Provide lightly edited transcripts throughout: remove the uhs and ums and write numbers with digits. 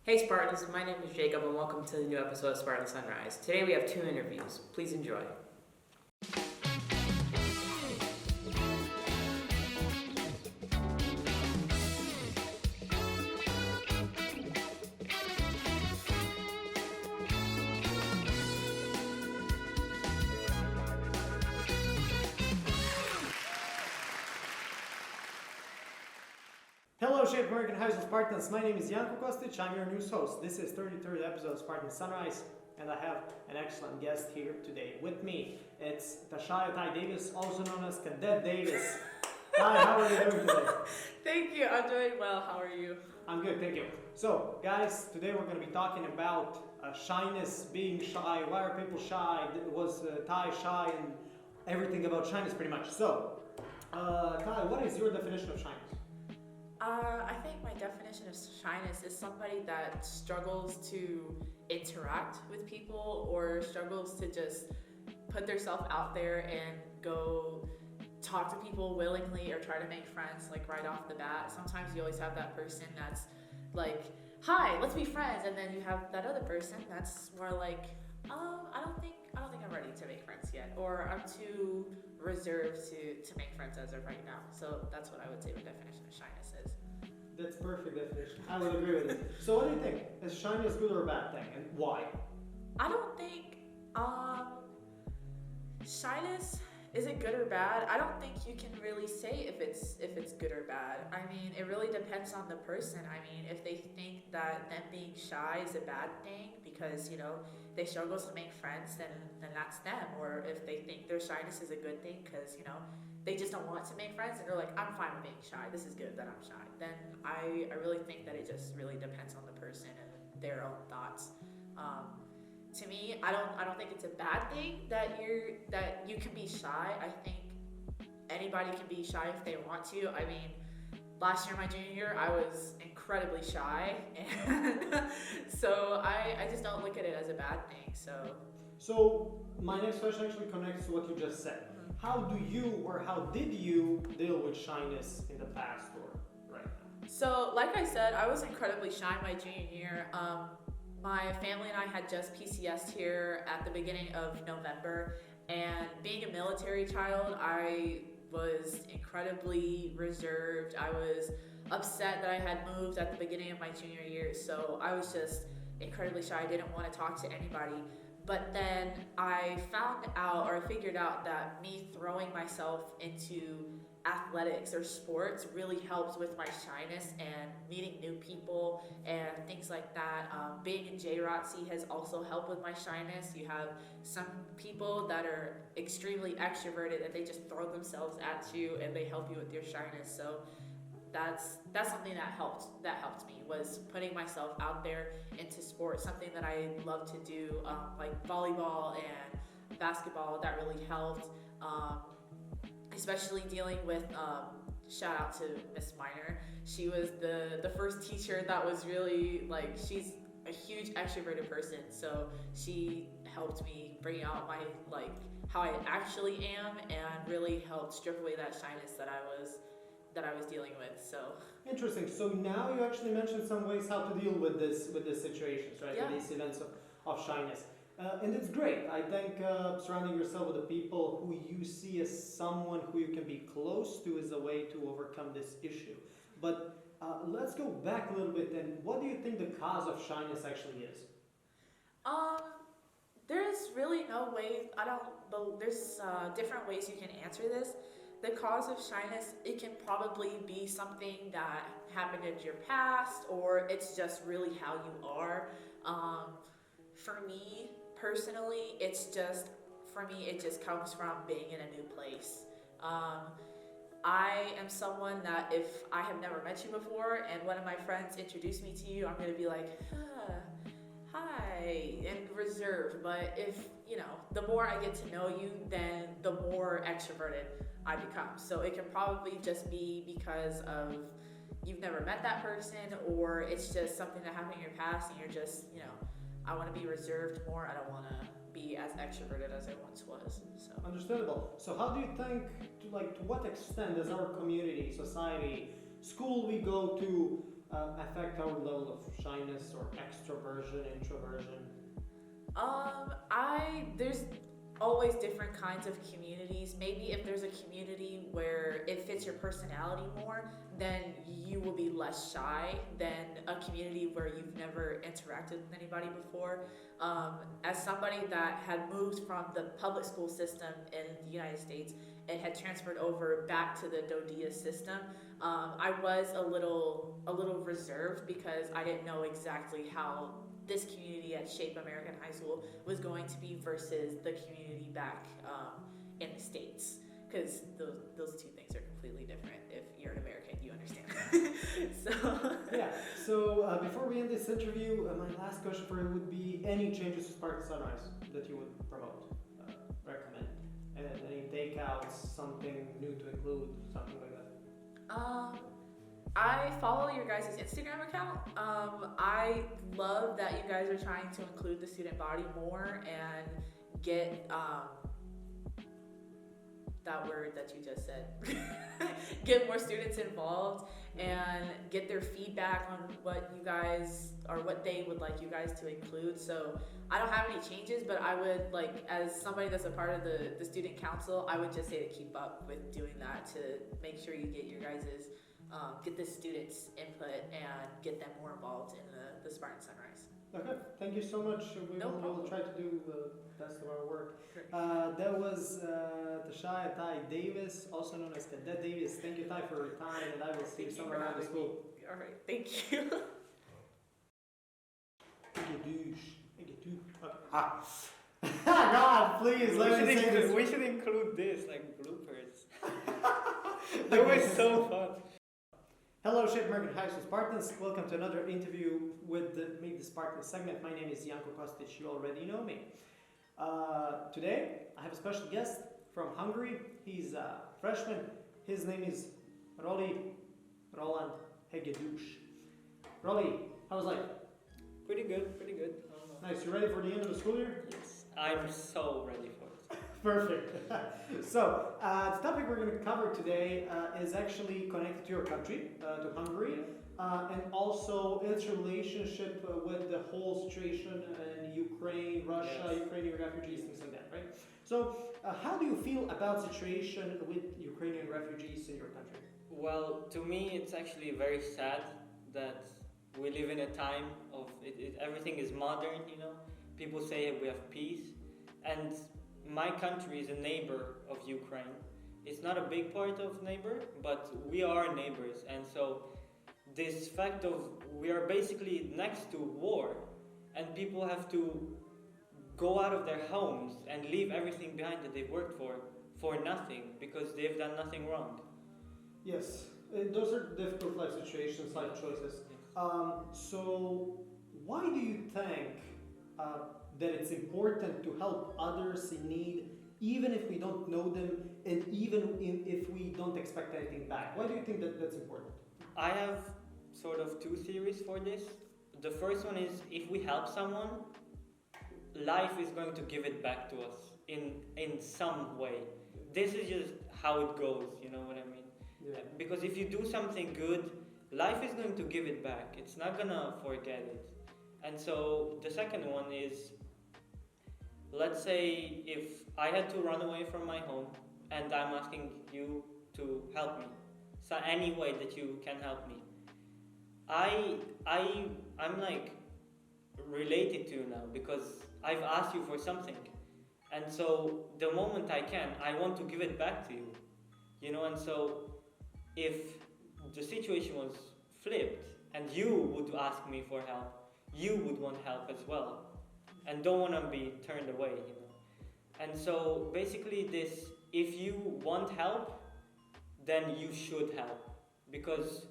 Hey Spartans, my name is Jacob and welcome to the new episode of Spartan Sunrise. Today we have 2 interviews. Please enjoy. Hello, Shape American High School Spartans. My name is Janko Kostic. I'm your news host. This is 33rd episode of Spartan Sunrise, and I have an excellent guest here today with me. It's Tashaya Ty Davis, also known as Cadet Davis. Ty, how are you doing today? Thank you. I'm doing well. How are you? I'm good, thank you. So, guys, today we're going to be talking about shyness, being shy. Why are people shy? Was Ty shy? And everything about shyness, pretty much. So, Ty, what is your definition of shyness? I think my definition of shyness is somebody that struggles to interact with people or struggles to just put themselves out there and go talk to people willingly or try to make friends like right off the bat. Sometimes you always have that person that's like, hi, let's be friends, and then you have that other person that's more like, I don't think I'm ready to make friends yet, or I'm too reserved to make friends as of right now. So that's what I would say the definition of shyness is. That's perfect definition. I would agree with it. So what do you think? Is shyness good or a bad thing, and why? I don't think shyness, is it good or bad? I don't think you can really say if it's good or bad. I mean, it really depends on the person. I mean, if they think that them being shy is a bad thing because, they struggle to make friends, then that's them. Or if they think their shyness is a good thing because, they just don't want to make friends and they're like, I'm fine with being shy. This is good that I'm shy. Then I really think that it just really depends on the person and their own thoughts. To me, I don't think it's a bad thing that you can be shy. I think anybody can be shy if they want to. I mean, last year, my junior year, I was incredibly shy, and so I just don't look at it as a bad thing. So my next question actually connects to what you just said. How do you or how did you deal with shyness in the past or right now? So, like I said, I was incredibly shy my junior year. My family and I had just PCS'd here at the beginning of November, and being a military child, I was incredibly reserved. I was upset that I had moved at the beginning of my junior year, so I was just incredibly shy. I didn't want to talk to anybody. But then I found out, or I figured out, that me throwing myself into athletics or sports really helps with my shyness and meeting new people and things like that. Being in JROTC has also helped with my shyness. You have some people that are extremely extroverted and they just throw themselves at you and they help you with your shyness. So that's something that helped me, was putting myself out there into sports, something that I love to do, like volleyball and basketball. That really helped, especially dealing with shout out to Miss Minor. She was the first teacher that was really she's a huge extroverted person, so she helped me bring out my how I actually am and really helped strip away that shyness that I was dealing with. So interesting. So now you actually mentioned some ways how to deal with this situations, right? Yeah. With these events of shyness. And it's great. I think surrounding yourself with the people who you see as someone who you can be close to is a way to overcome this issue. But let's go back a little bit, and what do you think the cause of shyness actually is? There's really no way. There's different ways you can answer this. The cause of shyness, it can probably be something that happened in your past, or it's just really how you are. For me personally, it just comes from being in a new place. I am someone that if I have never met you before and one of my friends introduced me to you, I'm going to be like, hi, and reserved. But if, the more I get to know you, then the more extroverted I become. So it can probably just be because of you've never met that person, or it's just something that happened in your past and you're just, I want to be reserved more. I don't want to be as extroverted as I once was. So Understandable. So how do you think, to what extent does our community, society, school we go to, affect our level of shyness or extroversion, introversion? There's always different kinds of communities. Maybe if there's a community where it fits your personality more, then you will be less shy than a community where you've never interacted with anybody before. As somebody that had moved from the public school system in the United States and had transferred over back to the DoDEA system, I was a little reserved because I didn't know exactly how this community at Shape American High School was going to be versus the community back in the States, because those two things are completely different. If you're an American, you understand. So before we end this interview, my last question for you would be any changes to Spartan Sunrise that you would promote, recommend, and any takeouts, something new to include, something like that. I follow your guys' Instagram account. I love that you guys are trying to include the student body more and get that word that you just said. Get more students involved and get their feedback on what you guys or what they would like you guys to include. So I don't have any changes, but I would like, as somebody that's a part of the student council, I would just say to keep up with doing that to make sure you get your guys' get the students' input and get them more involved in the Spartan Sunrise. Okay, thank you so much. We'll try to do the best of our work. That was Tashaya Ty Davis, also known as Cadet Davis. Thank you, Ty, for your time, and I will see you somewhere around the school. All right, thank you. God, please let me say this. We should include this, like bloopers. That was so fun. Hello, Shape American High School Spartans. Welcome to another interview with the Meet the Spartans segment. My name is Janko Kostic. You already know me. Today, I have a special guest from Hungary. He's a freshman. His name is Roland Hegedűs. Rolly, how was life? Pretty good. Nice. You ready for the end of the school year? Yes, I'm so ready for it. Perfect. So, the topic we're going to cover today is actually connected to your country, to Hungary, and also its relationship with the whole situation in Ukraine, Russia, Yes. Ukrainian refugees, things like that, right? So, how do you feel about situation with Ukrainian refugees in your country? Well, to me, it's actually very sad that we live in a time of everything is modern, you know. People say we have peace, and my country is a neighbor of Ukraine. It's not a big part of neighbor, but we are neighbors, and so this fact of we are basically next to war, and people have to go out of their homes and leave everything behind that they've worked for nothing because they've done nothing wrong. Yes, those are difficult life situations, life choices. So, why do you think that it's important to help others in need, even if we don't know them, and even if we don't expect anything back? Why do you think that that's important? I have sort of two theories for this. The first one is if we help someone, life is going to give it back to us in some way. This is just how it goes, you know what I mean? Yeah. Because if you do something good, life is going to give it back. It's not gonna forget it. And so the second one is, let's say if I had to run away from my home and I'm asking you to help me, so any way that you can help me, I'm like related to you now because I've asked you for something, and so the moment I can, I want to give it back to you, you know. And so if the situation was flipped and you would ask me for help, you would want help as well, and don't want to be turned away, you know. And so basically this, if you want help, then you should help, because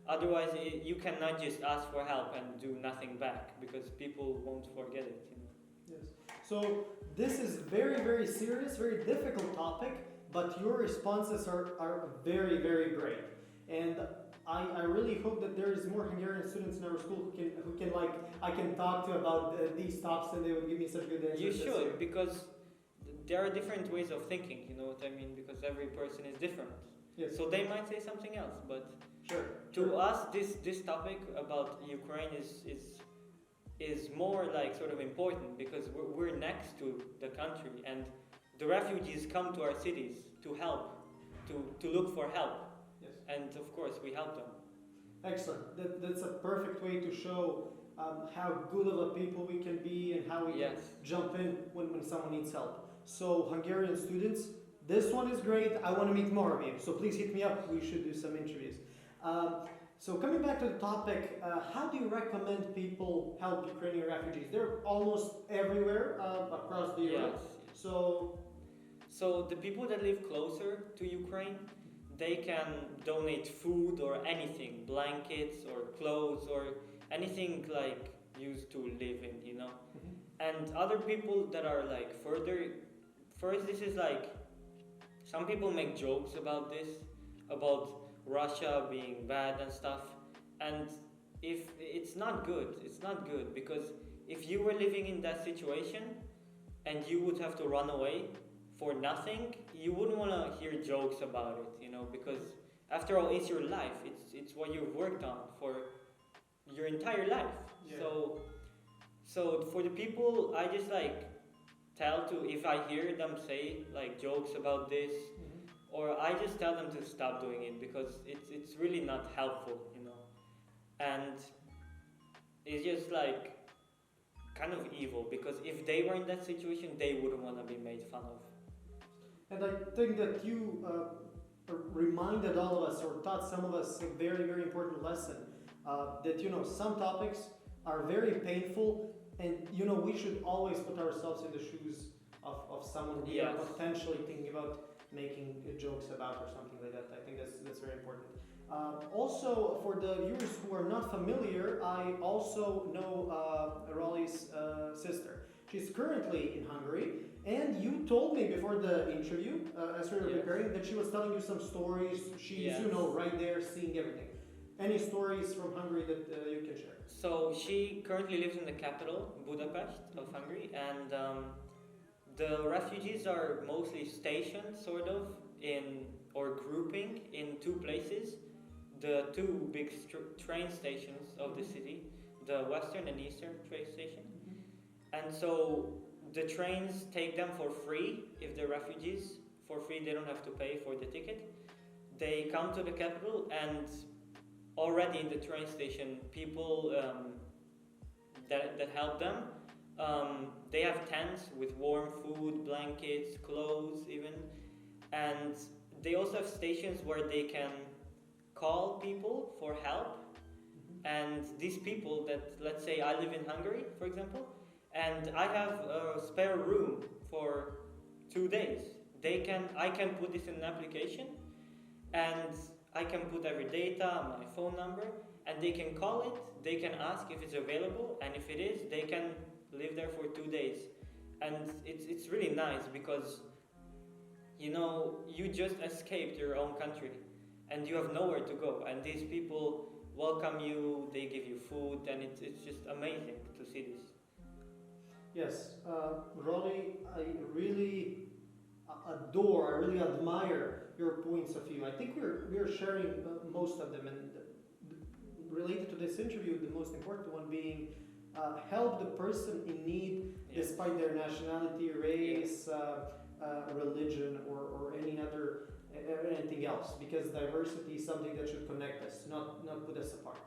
otherwise you cannot just ask for help and do nothing back, because people won't forget it, you know. Yes. So this is very, very serious, very difficult topic, but your responses are very, very great. And I really hope that there is more Hungarian students in our school who can like I can talk to about these topics, and they would give me such good answers. You this should, year. because there are different ways of thinking, you know what I mean? Because every person is different. Yes. So they might say something else, but Sure. To us, this topic about Ukraine is more like sort of important because we're next to the country, and the refugees come to our cities to help, to look for help, Yes. and of course we help them. Excellent. That's a perfect way to show how good of a people we can be and how we Yes. can jump in when someone needs help. So Hungarian students, this one is great. I want to meet more of you. So please hit me up. We should do some interviews. So coming back to the topic, how do you recommend people help Ukrainian refugees? They're almost everywhere across the Europe. Yes. So The people that live closer to Ukraine, they can donate food or anything, blankets or clothes or anything like used to live in, you know. And other people that are like further, first this is like, some people make jokes about this, about Russia being bad and stuff. And if it's not good because if you were living in that situation and you would have to run away for nothing, you wouldn't want to hear jokes about it, you know, because after all, it's your life. It's what you've worked on for your entire life. Yeah. So for the people, I just like tell to, if I hear them say like jokes about this, or I just tell them to stop doing it because it's really not helpful, you know. And it's just like kind of evil because if they were in that situation, they wouldn't want to be made fun of. And I think that you reminded all of us or taught some of us a very, very important lesson that, you know, some topics are very painful and, you know, we should always put ourselves in the shoes of someone we are Yes. potentially thinking about making jokes about or something like that. I think that's very important. Also, for the viewers who are not familiar, I also know Rolly's sister. She's currently in Hungary, and you told me before the interview, as we were Yes. preparing, that she was telling you some stories. She's, Yes. you know, right there seeing everything. Any stories from Hungary that you can share? So she currently lives in the capital, Budapest of Hungary, and the refugees are mostly stationed, sort of, in or grouping in two places. The two big train stations of the city, the western and eastern train station. And so the trains take them for free if they're refugees. For free, they don't have to pay for the ticket. They come to the capital, and already in the train station, people that help them, they have tents with warm food, blankets, clothes even. And they also have stations where they can call people for help. And these people that, let's say I live in Hungary, for example, and I have a spare room for 2 days. I can put this in an application, and I can put every data, my phone number, and they can call it, they can ask if it's available, and if it is, they can live there for 2 days. And it's really nice because, you know, you just escaped your own country, and you have nowhere to go, and these people welcome you, they give you food, and it's just amazing to see this. Yes, Rolly, I really adore, I really admire your points of view. I think we're sharing most of them, and related to this interview, the most important one being help the person in need despite their nationality, race, religion, or anything else, because diversity is something that should connect us, not put us apart.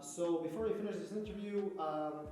So before we finish this interview,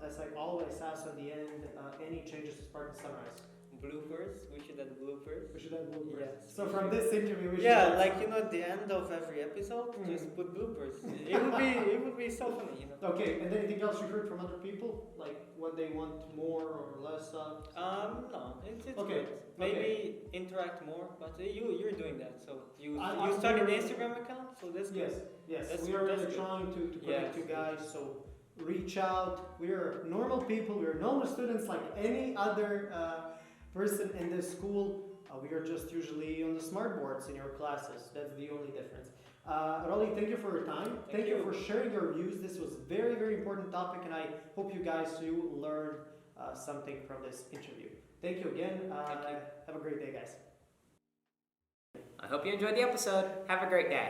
as I always ask at the end, any changes to Spartan Sunrise? Bloopers, we should add bloopers. We should have bloopers. Yes. So from this interview, we should Yeah, add like, you know, at the end of every episode, just put bloopers. It would be so funny, you know. Okay, and anything else you heard from other people, like what they want more or less of? No, it's Okay, good. Maybe interact more, but you're doing that. So you I'm started an very- Instagram account, so that's good. Yes, That's- we are really that's good. trying to connect Yes. you guys, so reach out. We are normal people, we are normal students like any other person in this school. We are just usually on the smart boards in your classes, that's the only difference. Rolly, thank you for your time. Thank you for sharing your views. This was a very, very important topic, and I hope you guys too learned something from this interview. Thank you again. Thank you. Have a great day, guys. I hope you enjoyed the episode. Have a great day.